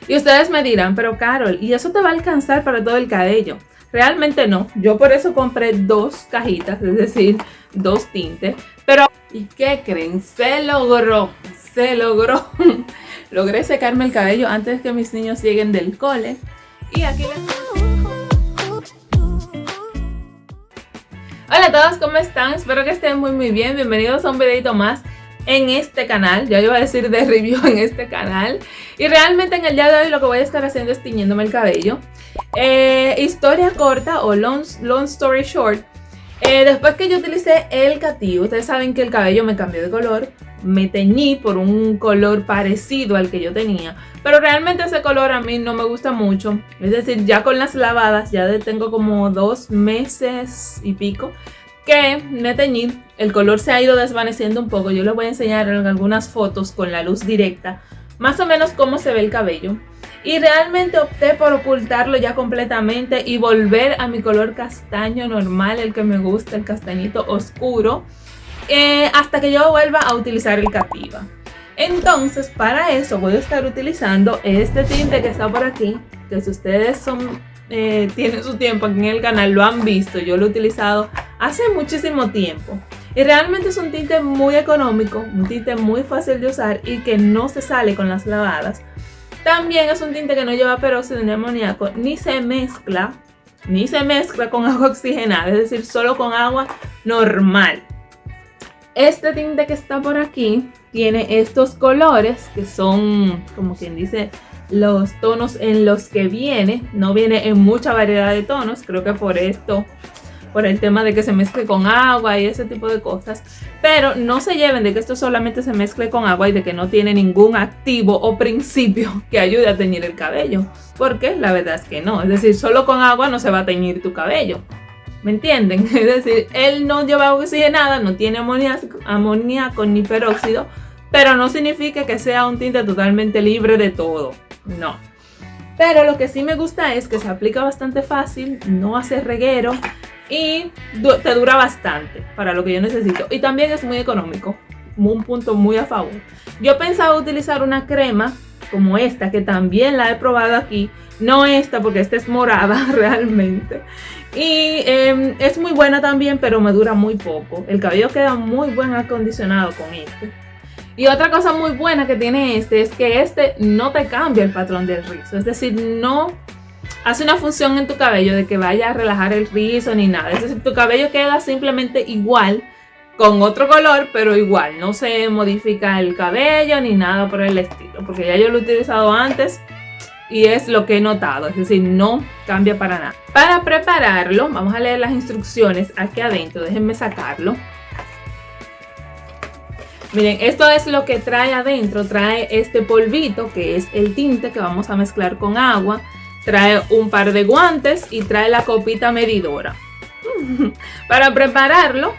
Y ustedes me dirán, pero Carol, ¿y eso te va a alcanzar para todo el cabello? Realmente no, yo por eso compré 2 cajitas, es decir, 2 tintes. Pero, ¿y qué creen? Se logró. Logré secarme el cabello antes que mis niños lleguen del cole. Y aquí les... Hola a todos, ¿cómo están? Espero que estén muy bien. Bienvenidos a un videito más en este canal. Ya iba a decir de review en este canal. Y realmente en el día de hoy lo que voy a estar haciendo es tiñéndome el cabello. Historia corta o long story short. Después que yo utilicé el Cativo, ustedes saben que el cabello me cambió de color. Me teñí por un color parecido al que yo tenía, pero realmente ese color a mí no me gusta mucho. Es decir, ya con las lavadas, ya tengo como 2 meses y pico que me teñí. El color se ha ido desvaneciendo un poco. Yo les voy a enseñar algunas fotos con la luz directa, más o menos cómo se ve el cabello. Y realmente opté por ocultarlo ya completamente y volver a mi color castaño normal, el que me gusta, el castañito oscuro. Hasta que yo vuelva a utilizar el Cativa. Entonces para eso voy a estar utilizando este tinte que está por aquí, que si ustedes tienen su tiempo aquí en el canal lo han visto. Yo lo he utilizado hace muchísimo tiempo y realmente es un tinte muy económico, un tinte muy fácil de usar y que no se sale con las lavadas. También es un tinte que no lleva peróxido ni amoníaco, ni se mezcla con agua oxigenada, es decir, solo con agua normal. Este tinte que está por aquí tiene estos colores que son, como quien dice, los tonos en los que viene. No viene en mucha variedad de tonos, creo que por esto, por el tema de que se mezcle con agua y ese tipo de cosas. Pero no se lleven de que esto solamente se mezcle con agua y de que no tiene ningún activo o principio que ayude a teñir el cabello. Porque la verdad es que no, es decir, solo con agua no se va a teñir tu cabello. ¿Me entienden? Es decir, él no lleva oxigenada, no tiene amoníaco ni peróxido, pero no significa que sea un tinte totalmente libre de todo, no. Pero lo que sí me gusta es que se aplica bastante fácil, no hace reguero y te dura bastante para lo que yo necesito. Y también es muy económico, un punto muy a favor. Yo pensaba utilizar una crema como esta, que también la he probado aquí. No esta, porque esta es morada realmente. Y es muy buena también, pero me dura muy poco. El cabello queda muy buen acondicionado con este. Y otra cosa muy buena que tiene este es que este no te cambia el patrón del rizo. Es decir, no hace una función en tu cabello de que vaya a relajar el rizo ni nada. Es decir, tu cabello queda simplemente igual, con otro color, pero igual. No se modifica el cabello ni nada por el estilo, porque ya yo lo he utilizado antes y es lo que he notado, es decir, no cambia para nada. Para prepararlo, vamos a leer las instrucciones aquí adentro, déjenme sacarlo. Miren, esto es lo que trae adentro, trae este polvito que es el tinte que vamos a mezclar con agua, trae un par de guantes y trae la copita medidora. Para prepararlo,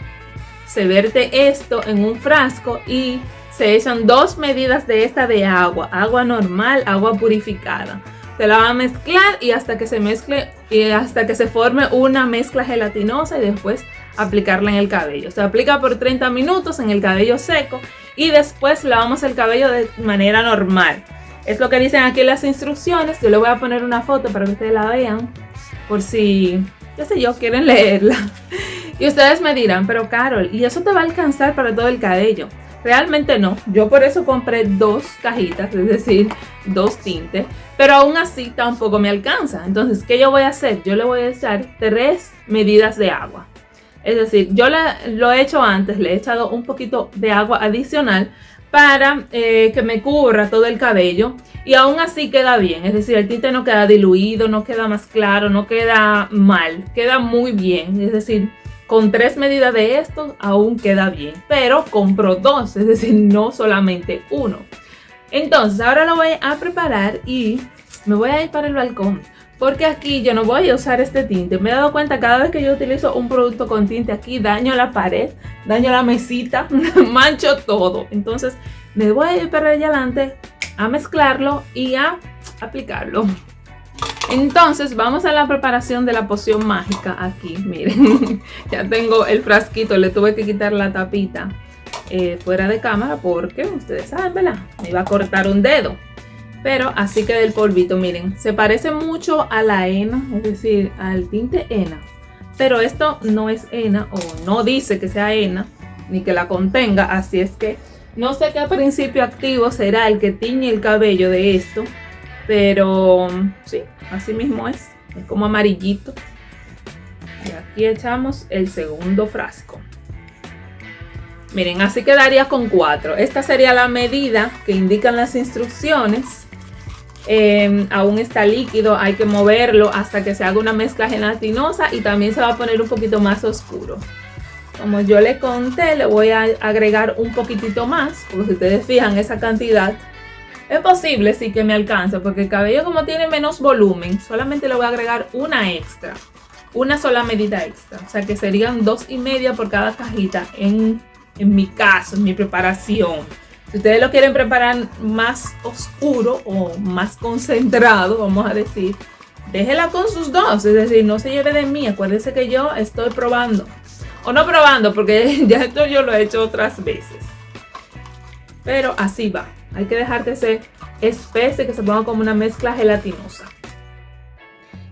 se vierte esto en un frasco y se echan 2 medidas de esta de agua, agua normal, agua purificada. Se la va a mezclar y hasta que se mezcle y hasta que se forme una mezcla gelatinosa y después aplicarla en el cabello. Se aplica por 30 minutos en el cabello seco y después lavamos el cabello de manera normal. Es lo que dicen aquí las instrucciones. Yo le voy a poner una foto para que ustedes la vean por si, qué sé yo, quieren leerla. Y ustedes me dirán, pero Carol, ¿y eso te va a alcanzar para todo el cabello? Realmente no, yo por eso compré 2 cajitas, es decir, 2 tintes, pero aún así tampoco me alcanza. Entonces, ¿qué yo voy a hacer? Yo le voy a echar 3 medidas de agua. Es decir, yo lo he hecho antes, le he echado un poquito de agua adicional para que me cubra todo el cabello y aún así queda bien. Es decir, el tinte no queda diluido, no queda más claro, no queda mal, queda muy bien. Es decir, con 3 medidas de esto aún queda bien, pero compro 2, es decir, no solamente 1. Entonces ahora lo voy a preparar y me voy a ir para el balcón, porque aquí yo no voy a usar este tinte. Me he dado cuenta cada vez que yo utilizo un producto con tinte aquí, daño la pared, daño la mesita, mancho todo. Entonces me voy a ir para allá adelante a mezclarlo y a aplicarlo. Entonces vamos a la preparación de la poción mágica. Aquí, miren, ya tengo el frasquito, le tuve que quitar la tapita fuera de cámara porque ustedes saben, ¿verdad? Me iba a cortar un dedo. Pero así queda el polvito, miren, se parece mucho a la henna, es decir, al tinte henna. Pero esto no es henna o no dice que sea henna, ni que la contenga, así es que no sé qué principio activo será el que tiñe el cabello de esto, pero sí, así mismo es como amarillito. Y aquí echamos el segundo frasco. Miren, así quedaría con 4. Esta sería la medida que indican las instrucciones. Aún está líquido, hay que moverlo hasta que se haga una mezcla gelatinosa y también se va a poner un poquito más oscuro. Como yo le conté, le voy a agregar un poquitito más, porque si ustedes fijan esa cantidad, es posible sí que me alcance, porque el cabello como tiene menos volumen, solamente le voy a agregar una extra, una sola medida extra, o sea que serían 2,5 por cada cajita en mi caso, en mi preparación. Si ustedes lo quieren preparar más oscuro o más concentrado, vamos a decir, déjela con sus 2, es decir, no se lleve de mí, acuérdense que yo estoy probando. O no probando, porque ya esto yo lo he hecho otras veces. Pero así va. Hay que dejar que se espese, que se ponga como una mezcla gelatinosa.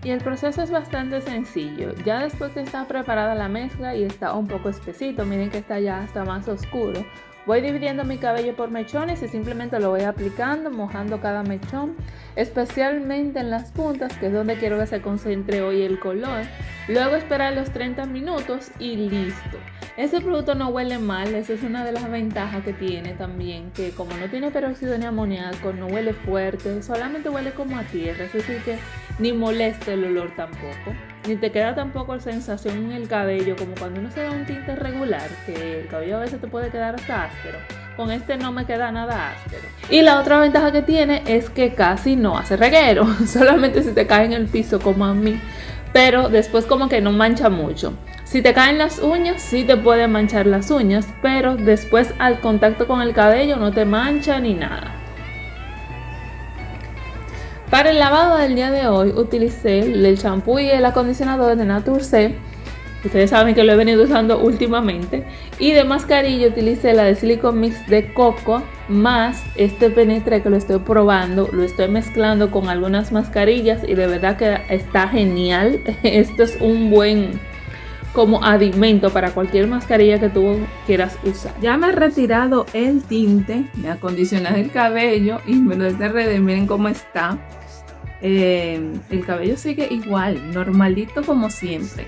Y el proceso es bastante sencillo. Ya después que está preparada la mezcla y está un poco espesito, miren que está ya hasta más oscuro. Voy dividiendo mi cabello por mechones y simplemente lo voy aplicando, mojando cada mechón, especialmente en las puntas, que es donde quiero que se concentre hoy el color. Luego esperar los 30 minutos y listo. Este producto no huele mal, esa es una de las ventajas que tiene también, que como no tiene peróxido ni amoníaco, no huele fuerte, solamente huele como a tierra, es decir que ni molesta el olor tampoco. Ni te queda tampoco la sensación en el cabello como cuando uno se da un tinte regular, que el cabello a veces te puede quedar hasta áspero. Con este no me queda nada áspero. Y la otra ventaja que tiene es que casi no hace reguero, solamente si te cae en el piso como a mí, pero después como que no mancha mucho. Si te caen las uñas, sí te puede manchar las uñas, pero después al contacto con el cabello no te mancha ni nada. Para el lavado del día de hoy utilicé el champú y el acondicionador de Naturcé. Ustedes saben que lo he venido usando últimamente. Y de mascarilla utilicé la de Silicone Mix de coco más este penetré que lo estoy probando. Lo estoy mezclando con algunas mascarillas y de verdad que está genial. Esto es un buen como adimento para cualquier mascarilla que tú quieras usar. Ya me he retirado el tinte, me acondicioné el cabello y me lo desarreglé. Miren cómo está. El cabello sigue igual, normalito como siempre.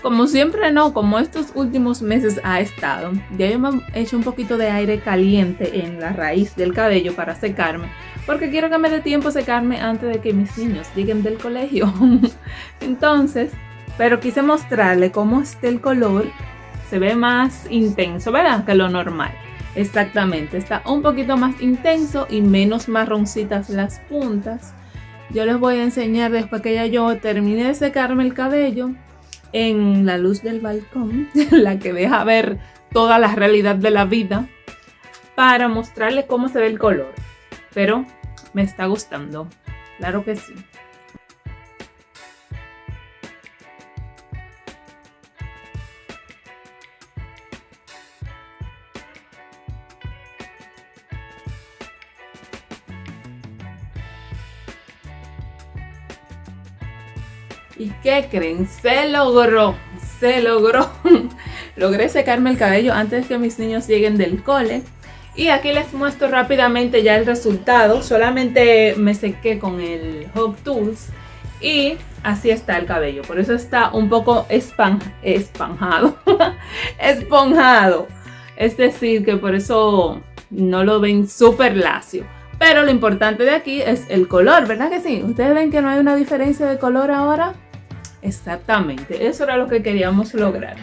Como siempre no, como estos últimos meses ha estado. Ya yo me he hecho un poquito de aire caliente en la raíz del cabello para secarme, porque quiero que me dé tiempo a secarme antes de que mis niños lleguen del colegio. Entonces, pero quise mostrarle cómo está el color. Se ve más intenso, ¿verdad? Que lo normal. Exactamente, está un poquito más intenso y menos marroncitas las puntas. Yo les voy a enseñar después que ya yo termine de secarme el cabello en la luz del balcón, la que deja ver toda la realidad de la vida, para mostrarles cómo se ve el color. Pero me está gustando, claro que sí. ¿Y qué creen? Se logró, se logró. Logré secarme el cabello antes de que mis niños lleguen del cole. Y aquí les muestro rápidamente ya el resultado. Solamente me sequé con el Hot Tools y así está el cabello. Por eso está un poco esponjado. Esponjado. Es decir, que por eso no lo ven súper lacio. Pero lo importante de aquí es el color, ¿verdad que sí? ¿Ustedes ven que no hay una diferencia de color ahora? Exactamente, eso era lo que queríamos lograr.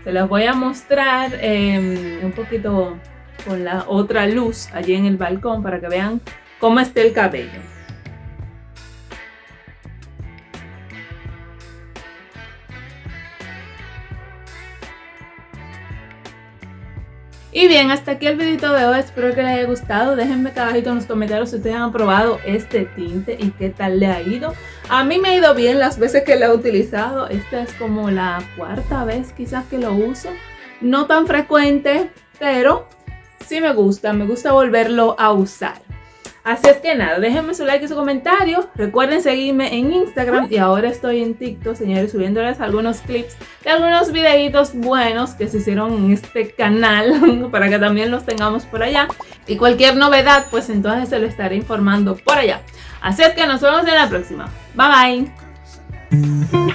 Se las voy a mostrar un poquito con la otra luz allí en el balcón para que vean cómo está el cabello. Y bien, hasta aquí el videito de hoy, espero que les haya gustado. Déjenme acá abajito en los comentarios si ustedes han probado este tinte y qué tal le ha ido. A mí me ha ido bien las veces que lo he utilizado. Esta es como la 4ª vez quizás que lo uso. No tan frecuente, pero sí me gusta volverlo a usar. Así es que nada, déjenme su like y su comentario. Recuerden seguirme en Instagram y ahora estoy en TikTok, señores, subiéndoles algunos clips de algunos videitos buenos que se hicieron en este canal para que también los tengamos por allá. Y cualquier novedad, pues entonces se lo estaré informando por allá. Así es que nos vemos en la próxima. Bye bye.